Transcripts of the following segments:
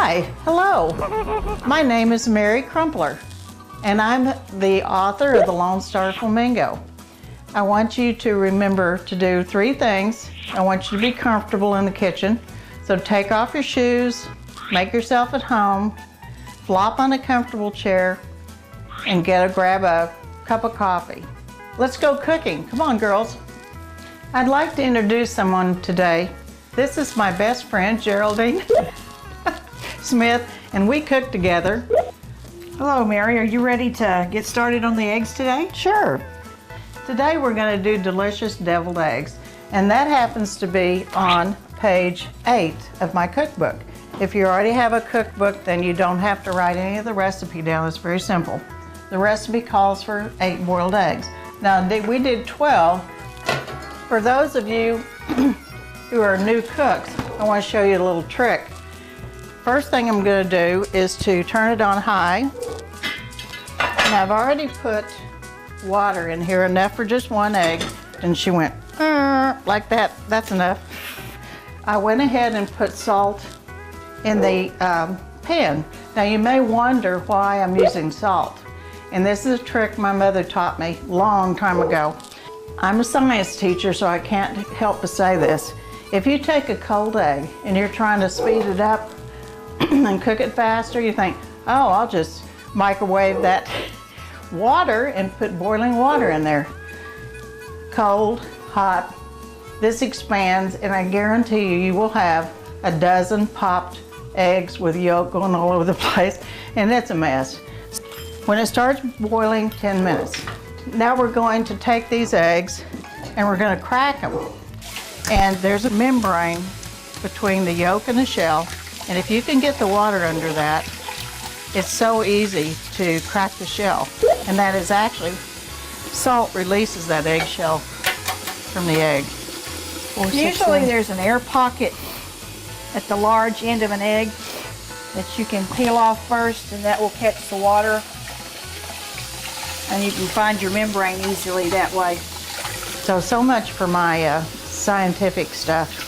Hi, hello. My name is Mary Crumpler, and I'm the author of the LNSTR Flamingo. I want you to remember to do 3 things. I want you to be comfortable in the kitchen. So take off your shoes, make yourself at home, flop on a comfortable chair, and grab a cup of coffee. Let's go cooking. Come on, girls. I'd like to introduce someone today. This is my best friend, Geraldine Smith, and we cook together. Hello, Mary. Are you ready to get started on the eggs today? Sure. Today we're going to do delicious deviled eggs, and that happens to be on page 8 of my cookbook. If you already have a cookbook, then you don't have to write any of the recipe down. It's very simple. The recipe calls for 8 boiled eggs. Now, we did 12. For those of you who are new cooks, I want to show you a little trick. First thing I'm going to do is to turn it on high. And I've already put water in here, enough for just 1 egg. And she went, like that. That's enough. I went ahead and put salt in the pan. Now you may wonder why I'm using salt. And this is a trick my mother taught me a long time ago. I'm a science teacher, so I can't help but say this. If you take a cold egg and you're trying to speed it up and cook it faster, you think, oh, I'll just microwave that water and put boiling water in there. Cold, hot, this expands, and I guarantee you, you will have a dozen popped eggs with yolk going all over the place, and it's a mess. When it starts boiling, 10 minutes. Now we're going to take these eggs and we're going to crack them. And there's a membrane between the yolk and the shell, and if you can get the water under that, it's so easy to crack the shell. And that is actually, salt releases that eggshell from the egg. Usually there's an air pocket at the large end of an egg that you can peel off first, and that will catch the water. And you can find your membrane easily that way. So much for my scientific stuff.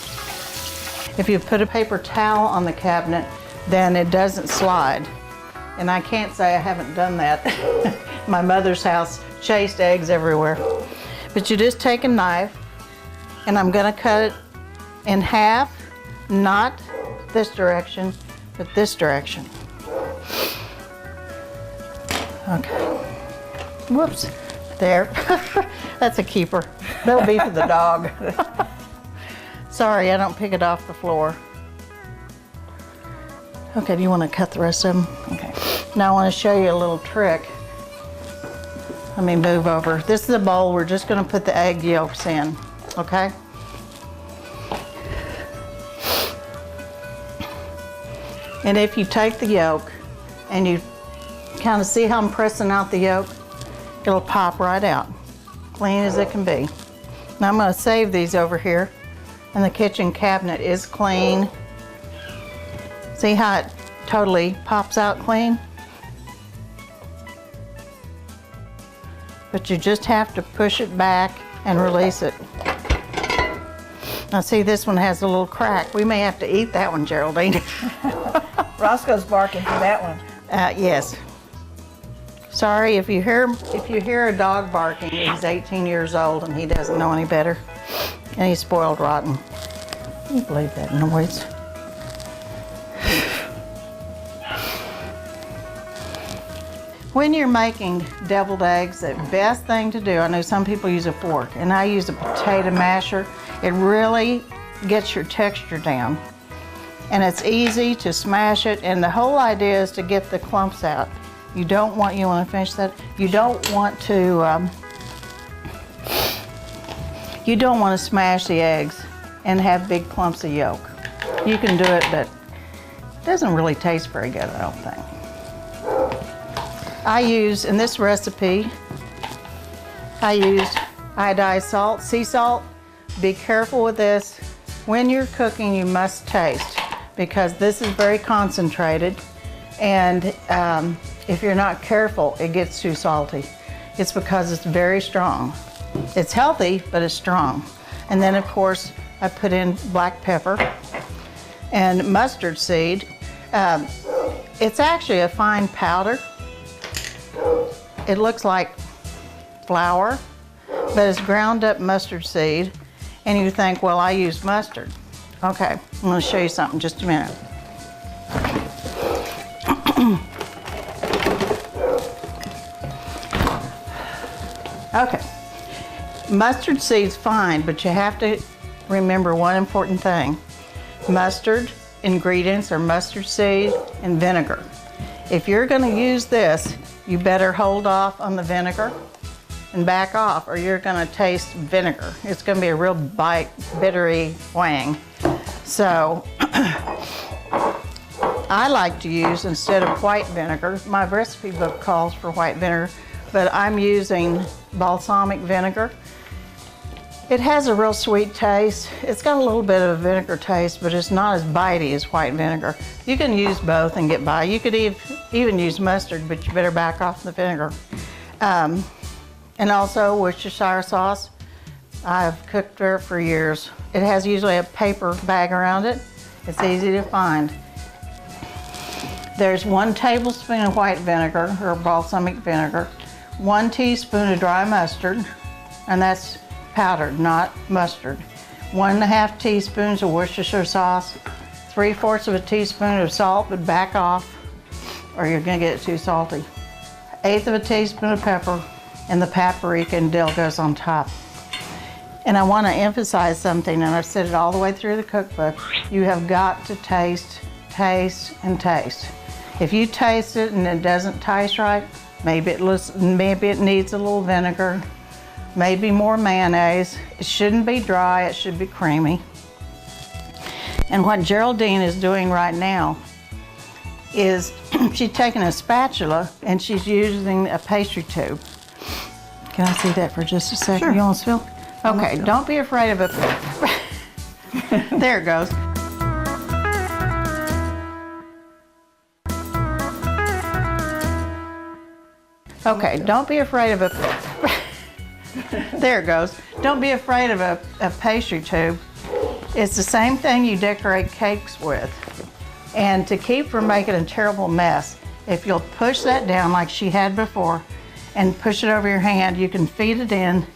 If you put a paper towel on the cabinet, then it doesn't slide. And I can't say I haven't done that. My mother's house chased eggs everywhere. But you just take a knife, and I'm gonna cut it in half, not this direction, but this direction. Okay. Whoops, there. That's a keeper. That'll be for the dog. Sorry, I don't pick it off the floor. Okay, do you want to cut the rest of them? Okay. Now I want to show you a little trick. Let me move over. This is a bowl. We're just going to put the egg yolks in, okay? And if you take the yolk and you kind of see how I'm pressing out the yolk, it'll pop right out, clean as it can be. Now I'm going to save these over here, and the kitchen cabinet is clean. See how it totally pops out clean? But you just have to push it back and release it. Now see, this one has a little crack. We may have to eat that one, Geraldine. Roscoe's barking for that one. Yes. Sorry, if you hear a dog barking, he's 18 years old and he doesn't know any better. And he's spoiled rotten. Can you believe that noise? When you're making deviled eggs, the best thing to do, I know some people use a fork, and I use a potato masher. It really gets your texture down. And it's easy to smash it, and the whole idea is to get the clumps out. You want to finish that? You don't want to smash the eggs and have big clumps of yolk. You can do it, but it doesn't really taste very good, I don't think. I use, in this recipe, I used iodized salt, sea salt. Be careful with this. When you're cooking, you must taste, because this is very concentrated, and if you're not careful, it gets too salty. It's because it's very strong. It's healthy, but it's strong. And then, of course, I put in black pepper and mustard seed. It's actually a fine powder. It looks like flour, but it's ground up mustard seed. And you think, well, I use mustard. Okay, I'm gonna show you something in just a minute. Okay, mustard seed's fine, but you have to remember one important thing. Mustard ingredients are mustard seed and vinegar. If you're gonna use this, you better hold off on the vinegar and back off, or you're gonna taste vinegar. It's gonna be a real bittery wang. So, I like to use, instead of white vinegar, my recipe book calls for white vinegar, but I'm using balsamic vinegar. It has a real sweet taste. It's got a little bit of a vinegar taste, but it's not as bitey as white vinegar. You can use both and get by. You could even use mustard, but you better back off the vinegar. And also Worcestershire sauce. I've cooked there for years. It has usually a paper bag around it. It's easy to find. There's 1 tablespoon of white vinegar or balsamic vinegar, 1 teaspoon of dry mustard, and that's powdered, not mustard. 1½ teaspoons of Worcestershire sauce, 3/4 of a teaspoon of salt, but back off or you're gonna get it too salty. 1/8 of a teaspoon of pepper, and the paprika and dill goes on top. And I want to emphasize something, and I've said it all the way through the cookbook. You have got to taste, taste, and taste. If you taste it and it doesn't taste right, maybe it needs a little vinegar, maybe more mayonnaise. It shouldn't be dry, it should be creamy. And what Geraldine is doing right now is she's taking a spatula and she's using a pastry tube. Can I see that for just a second? Sure. You want to spill? Okay, don't be afraid of it. There it goes. Okay, don't be afraid of a... There it goes. Don't be afraid of a pastry tube. It's the same thing you decorate cakes with. And to keep from making a terrible mess, if you'll push that down like she had before and push it over your hand, you can feed it in,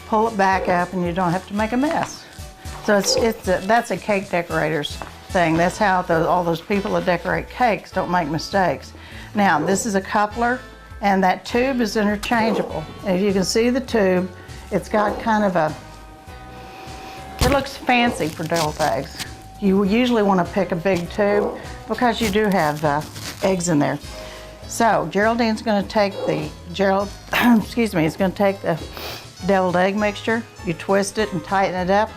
pull it back up, and you don't have to make a mess. So that's a cake decorator's thing. That's how all those people that decorate cakes don't make mistakes. Now, this is a coupler, and that tube is interchangeable. As you can see the tube, it's got kind of it looks fancy for deviled eggs. You usually want to pick a big tube because you do have eggs in there. So Geraldine's going to take the it's going to take the deviled egg mixture. You twist it and tighten it up,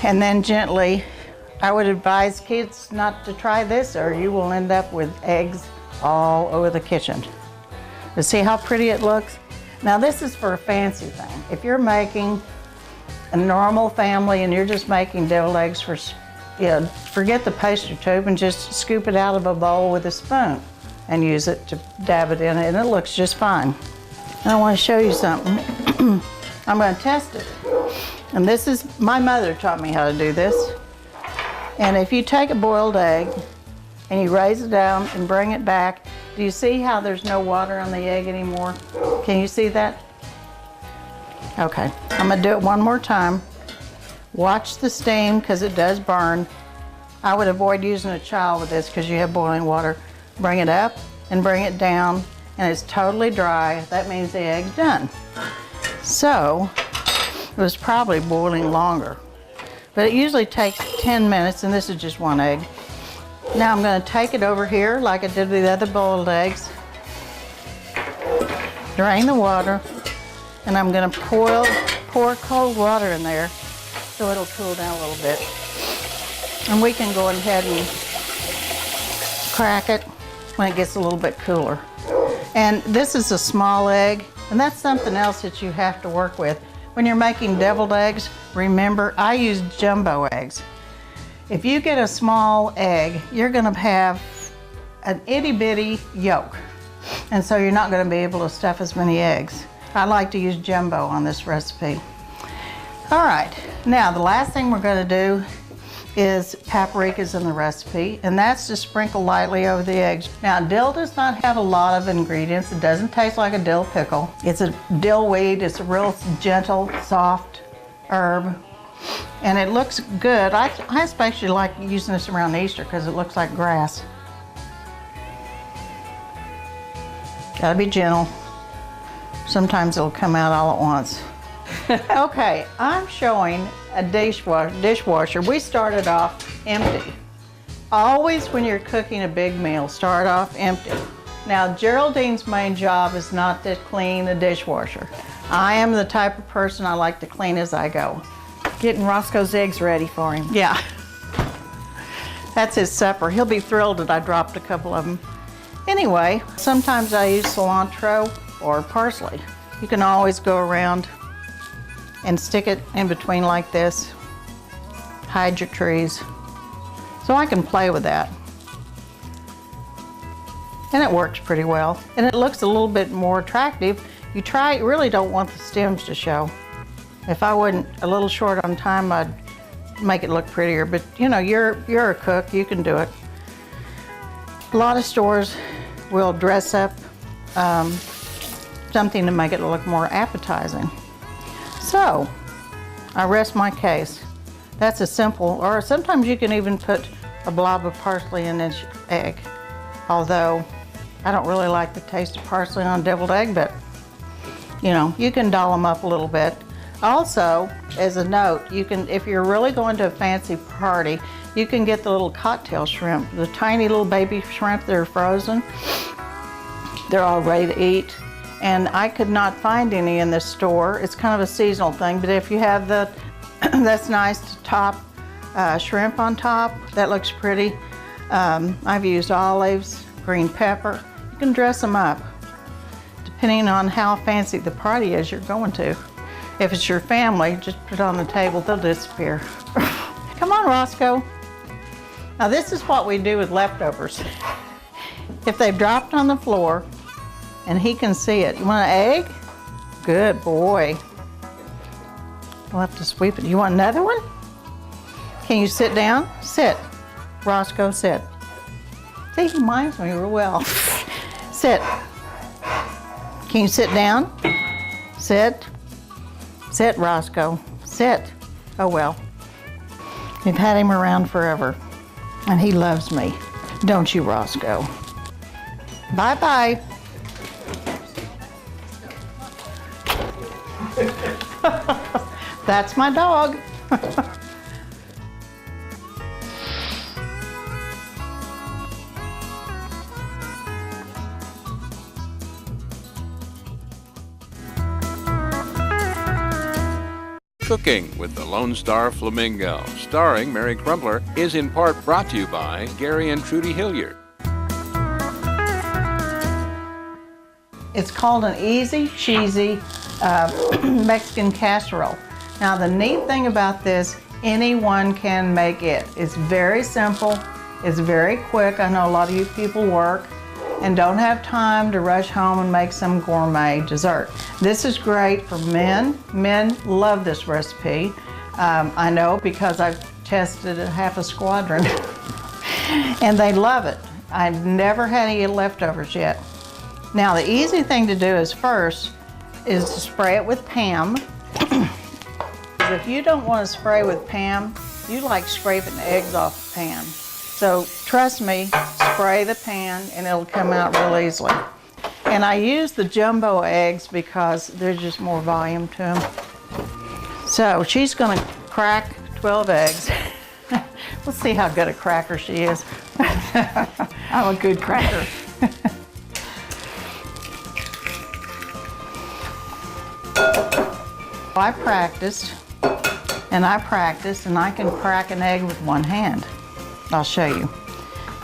and then gently. I would advise kids not to try this, or you will end up with eggs all over the kitchen. But see how pretty it looks? Now this is for a fancy thing. If you're making a normal family and you're just making deviled eggs for, forget the pastry tube and just scoop it out of a bowl with a spoon and use it to dab it in it, and it looks just fine. And I want to show you something. I'm going to test it. And this is, my mother taught me how to do this. And if you take a boiled egg and you raise it down and bring it back, do you see how there's no water on the egg anymore? Can you see that? Okay, I'm gonna do it one more time. Watch the steam, because it does burn. I would avoid using a child with this because you have boiling water. Bring it up and bring it down, and it's totally dry. That means the egg's done. So, it was probably boiling longer. But it usually takes 10 minutes, and this is just one egg. Now I'm going to take it over here like I did with the other boiled eggs. Drain the water, and I'm going to pour cold water in there so it'll cool down a little bit. And we can go ahead and crack it when it gets a little bit cooler. And this is a small egg, and that's something else that you have to work with. When you're making deviled eggs, remember, I use jumbo eggs. If you get a small egg, you're gonna have an itty bitty yolk. And so you're not gonna be able to stuff as many eggs. I like to use jumbo on this recipe. All right, now the last thing we're gonna do is paprikas in the recipe, and that's just sprinkled lightly over the eggs. Now, dill does not have a lot of ingredients. It doesn't taste like a dill pickle. It's a dill weed. It's a real gentle, soft herb, and it looks good. I especially like using this around Easter because it looks like grass. Gotta be gentle. Sometimes it'll come out all at once. Okay, I'm showing a dishwasher. We started off empty. Always when you're cooking a big meal, start off empty. Now, Geraldine's main job is not to clean the dishwasher. I am the type of person I like to clean as I go. Getting Roscoe's eggs ready for him. Yeah. That's his supper. He'll be thrilled that I dropped a couple of them. Anyway, sometimes I use cilantro or parsley. You can always go around and stick it in between like this. Hide your trees. So I can play with that. And it works pretty well. And it looks a little bit more attractive. You really don't want the stems to show. If I wasn't a little short on time, I'd make it look prettier. But you know, you're a cook, you can do it. A lot of stores will dress up something to make it look more appetizing. So, I rest my case. That's a simple, or sometimes you can even put a blob of parsley in each egg. Although, I don't really like the taste of parsley on deviled egg, but you know, you can doll them up a little bit. Also, as a note, you can, if you're really going to a fancy party, you can get the little cocktail shrimp, the tiny little baby shrimp that are frozen. They're all ready to eat. And I could not find any in this store. It's kind of a seasonal thing, but if you have the, that's nice to top shrimp on top, that looks pretty. I've used olives, green pepper. You can dress them up, depending on how fancy the party is you're going to. If it's your family, just put it on the table, they'll disappear. Come on, Roscoe. Now this is what we do with leftovers. If they've dropped on the floor, and he can see it. You want an egg? Good boy. We'll have to sweep it. You want another one? Can you sit down? Sit. Roscoe, sit. See, he minds me real well. Sit. Can you sit down? Sit. Sit, Roscoe. Sit. Oh well. We've had him around forever, and he loves me. Don't you, Roscoe? Bye-bye. That's my dog. Cooking with the Lone Star Flamingo, starring Mary Crumpler, is in part brought to you by Gary and Trudy Hilliard. It's called an easy, cheesy Mexican casserole. Now the neat thing about this, anyone can make it. It's very simple, it's very quick. I know a lot of you people work and don't have time to rush home and make some gourmet dessert. This is great for men. Men love this recipe. I know because I've tested half a squadron and they love it. I've never had any leftovers yet. Now the easy thing to do is first is to spray it with Pam. If you don't want to spray with Pam, you like scraping the eggs off the pan. So trust me, spray the pan and it'll come out real easily. And I use the jumbo eggs because there's just more volume to them. So she's gonna crack 12 eggs. We'll see how good a cracker she is. I'm a good cracker. I practiced, and I can crack an egg with one hand. I'll show you.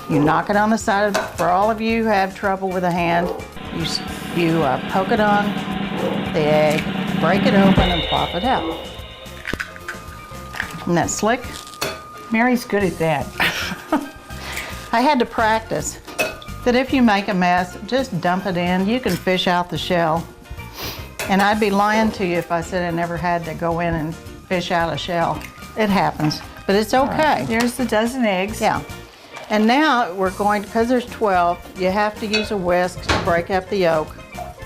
You knock it on the side of, for all of you who have trouble with a hand, you poke it on the egg, break it open, and plop it out. Isn't that slick? Mary's good at that. I had to practice that if you make a mess, just dump it in. You can fish out the shell. And I'd be lying to you if I said I never had to go in and fish out a shell. It happens. but it's okay. There's the dozen eggs. Yeah. And now we're going, because there's 12, you have to use a whisk to break up the yolk.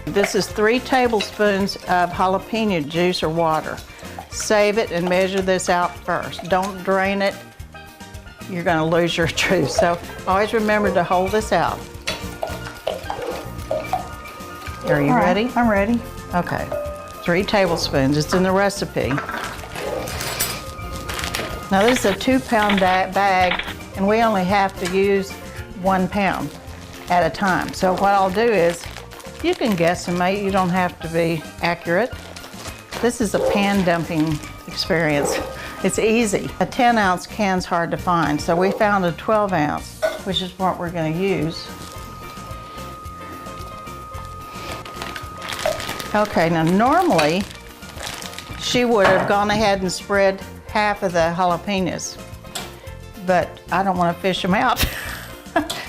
This is 3 tablespoons of jalapeno juice or water. Save it and measure this out first. Don't drain it. You're going to lose your juice. So always remember to hold this out. Are you ready? I'm ready. Okay. 3 tablespoons. It's in the recipe. Now this is a 2-pound bag, and we only have to use 1 pound at a time. So what I'll do is, you can guesstimate, you don't have to be accurate. This is a pan dumping experience. It's easy. A 10-ounce can's hard to find, so we found a 12-ounce, which is what we're going to use. Okay, now normally, she would have gone ahead and spread half of the jalapenos, but I don't want to fish them out.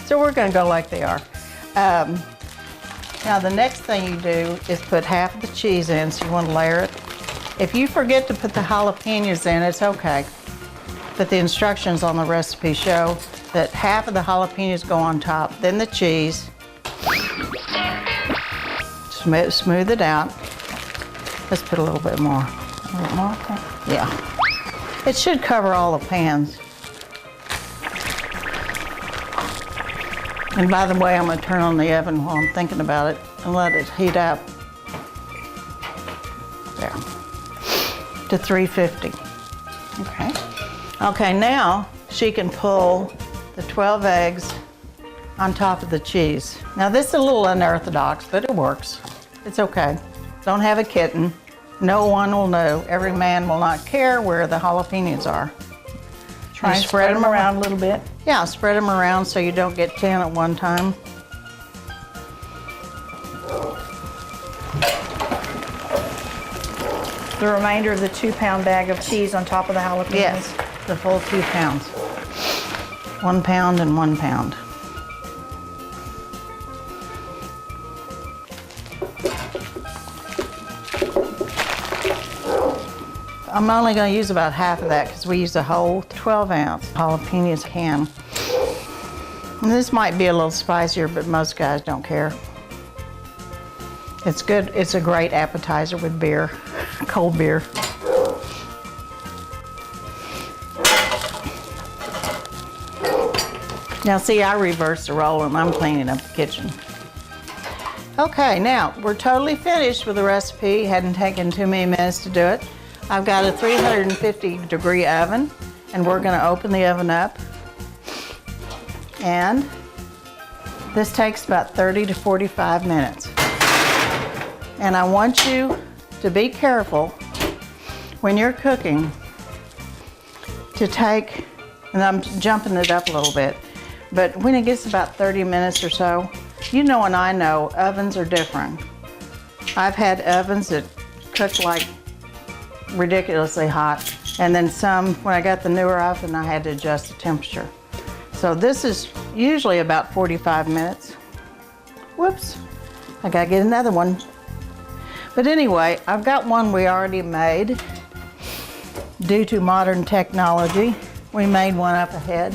So we're going to go like they are. Now the next thing you do is put half of the cheese in, so you want to layer it. If you forget to put the jalapenos in, it's okay. But the instructions on the recipe show that half of the jalapenos go on top, then the cheese. Smooth it out. Let's put a little bit more. A little more? Okay. Yeah. It should cover all the pans. And by the way, I'm going to turn on the oven while I'm thinking about it and let it heat up. There. To 350. Okay. Okay, now she can pull the 12 eggs on top of the cheese. Now this is a little unorthodox, but it works. It's okay. Don't have a kitten. No one will know. Every man will not care where the jalapenos are. Try and spread them around a little bit. Yeah, spread them around so you don't get 10 at one time. The remainder of the 2-pound bag of cheese on top of the jalapenos? Yes, the full 2 pounds. 1 pound and 1 pound. I'm only going to use about half of that because we use a whole 12-ounce jalapenos can. And this might be a little spicier, but most guys don't care. It's good. It's a great appetizer with beer, cold beer. Now see, I reversed the roll and I'm cleaning up the kitchen. Okay, now we're totally finished with the recipe. Hadn't taken too many minutes to do it. I've got a 350-degree oven, and we're going to open the oven up. And this takes about 30 to 45 minutes. And I want you to be careful when you're cooking to take, and I'm jumping it up a little bit, but when it gets about 30 minutes or so, you know and I know ovens are different. I've had ovens that cook like ridiculously hot, and then some, when I got the newer oven, I had to adjust the temperature. So this is usually about 45 minutes. Whoops, I gotta get another one. But anyway, I've got one we already made. Due to modern technology, we made one up ahead.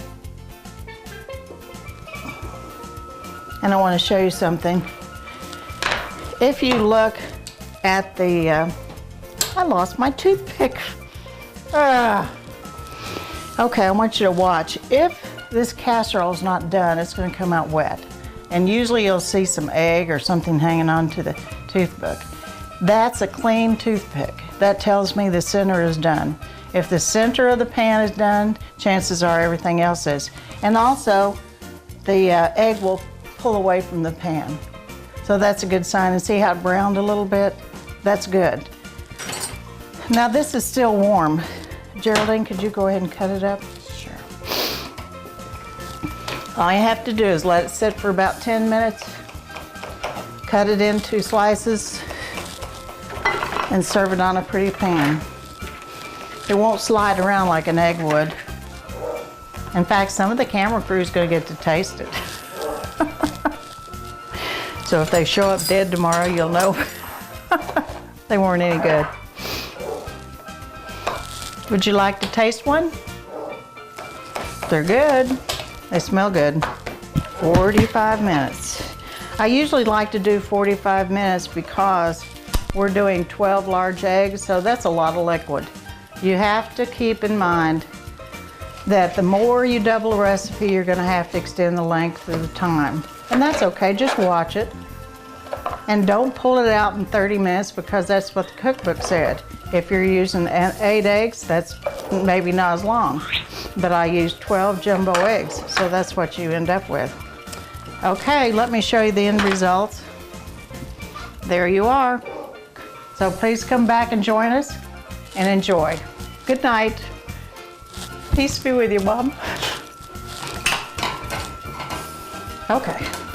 And I want to show you something. If you look at the, I lost my toothpick. Okay, I want you to watch. If this casserole is not done, it's going to come out wet. And usually you'll see some egg or something hanging onto the toothpick. That's a clean toothpick. That tells me the center is done. If the center of the pan is done, chances are everything else is. And also, the egg will pull away from the pan. So that's a good sign. And see how it browned a little bit? That's good. Now this is still warm. Geraldine, could you go ahead and cut it up? Sure. All you have to do is let it sit for about 10 minutes, cut it into slices, and serve it on a pretty pan. It won't slide around like an egg would. In fact, some of the camera crew is going to get to taste it. So if they show up dead tomorrow, you'll know they weren't any good. Would you like to taste one? They're good. They smell good. 45 minutes. I usually like to do 45 minutes because we're doing 12 large eggs, so that's a lot of liquid. You have to keep in mind that the more you double a recipe, you're going to have to extend the length of the time. And that's okay, just watch it. And don't pull it out in 30 minutes because that's what the cookbook said. If you're using 8 eggs, that's maybe not as long. But I used 12 jumbo eggs, so that's what you end up with. Okay, let me show you the end results. There you are. So please come back and join us and enjoy. Good night. Peace be with you, Mom. Okay.